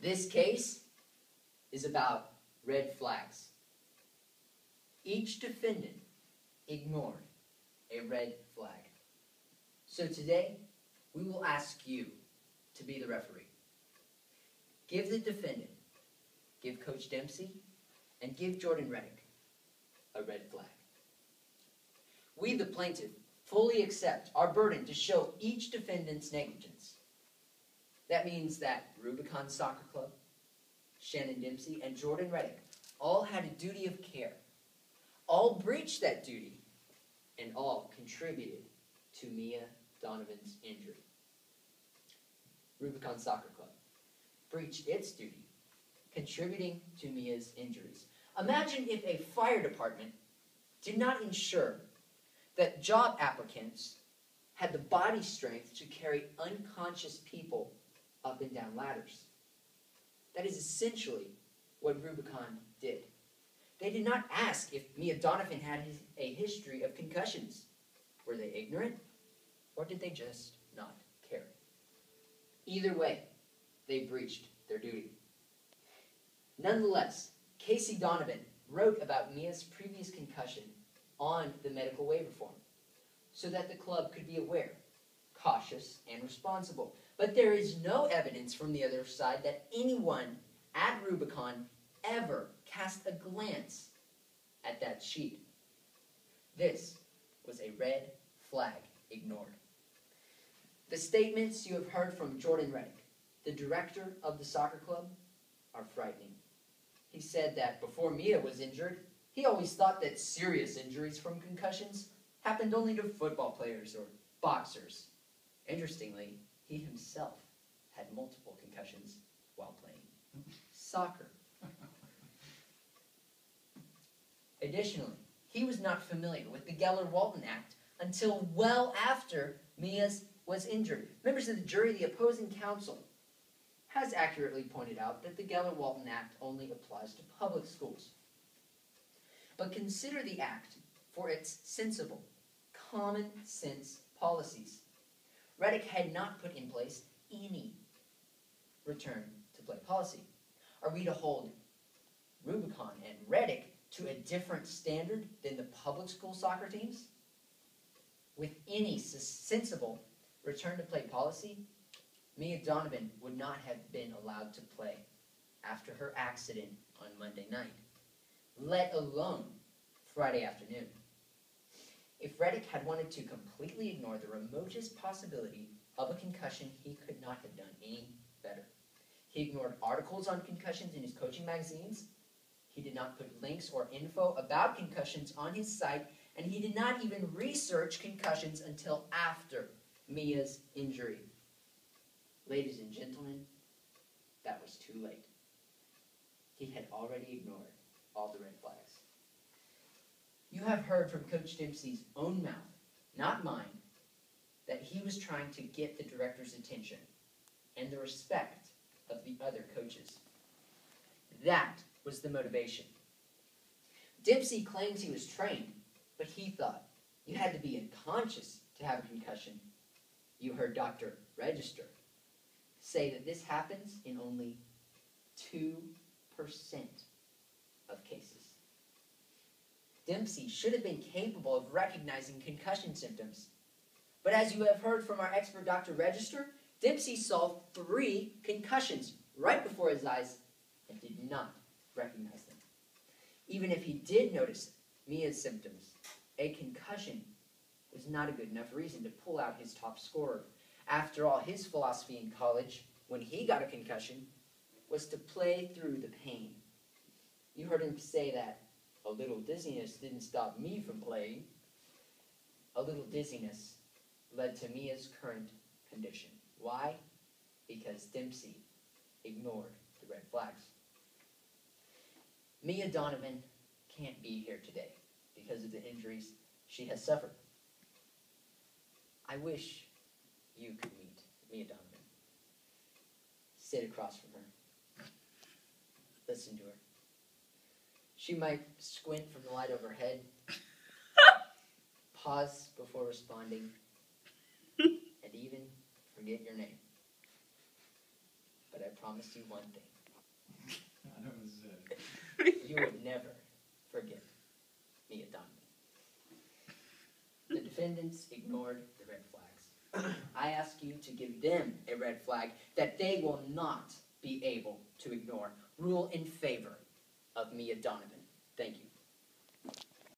This case is about red flags. Each defendant ignored a red flag. So today, we will ask you to be the referee. Give the defendant, give Coach Dempsey, and give Jordan Reddick a red flag. We, the plaintiff, fully accept our burden to show each defendant's negligence. That means that Rubicon Soccer Club, Shannon Dempsey, and Jordan Reddick all had a duty of care, all breached that duty, and all contributed to Mia Donovan's injury. Rubicon Soccer Club breached its duty, contributing to Mia's injuries. Imagine if a fire department did not ensure that job applicants had the body strength to carry unconscious people up and down ladders. That is essentially what Rubicon did. They did not ask if Mia Donovan had a history of concussions. Were they ignorant, or did they just not care? Either way, they breached their duty. Nonetheless, Casey Donovan wrote about Mia's previous concussion on the medical waiver form so that the club could be aware, cautious, and responsible. But there is no evidence from the other side that anyone at Rubicon ever cast a glance at that sheet. This was a red flag ignored. The statements you have heard from Jordan Reddick, the director of the soccer club, are frightening. He said that before Mia was injured, he always thought that serious injuries from concussions happened only to football players or boxers. Interestingly, he himself had multiple concussions while playing soccer. Additionally, he was not familiar with the Geller-Walton Act until well after Mia's was injured. Members of the jury, the opposing counsel, has accurately pointed out that the Geller-Walton Act only applies to public schools. But consider the act for its sensible, common sense policies. Reddick had not put in place any return to play policy. Are we to hold Rubicon and Reddick to a different standard than the public school soccer teams? With any sensible return to play policy, Mia Donovan would not have been allowed to play after her accident on Monday night, let alone Friday afternoon. If Reddick had wanted to completely ignore the remotest possibility of a concussion, he could not have done any better. He ignored articles on concussions in his coaching magazines. He did not put links or info about concussions on his site, and he did not even research concussions until after Mia's injury. Ladies and gentlemen, that was too late. He had already ignored all the red flags. You have heard from Coach Dempsey's own mouth, not mine, that he was trying to get the director's attention and the respect of the other coaches. That was the motivation. Dempsey claims he was trained, but he thought you had to be unconscious to have a concussion. You heard Dr. Register say that this happens in only 2% of cases. Dempsey should have been capable of recognizing concussion symptoms. But as you have heard from our expert Dr. Register, Dempsey saw 3 concussions right before his eyes and did not recognize them. Even if he did notice Mia's symptoms, a concussion was not a good enough reason to pull out his top scorer. After all, his philosophy in college, when he got a concussion, was to play through the pain. You heard him say that a little dizziness didn't stop me from playing. A little dizziness led to Mia's current condition. Why? Because Dempsey ignored the red flags. Mia Donovan can't be here today because of the injuries she has suffered. I wish you could meet Mia Donovan. Sit across from her. Listen to her. She might squint from the light overhead, pause before responding, and even forget your name. But I promise you one thing. I know this is it. You would never forget Mia Donovan. The defendants ignored the red flags. I ask you to give them a red flag that they will not be able to ignore. Rule in favor of Mia Donovan. Thank you.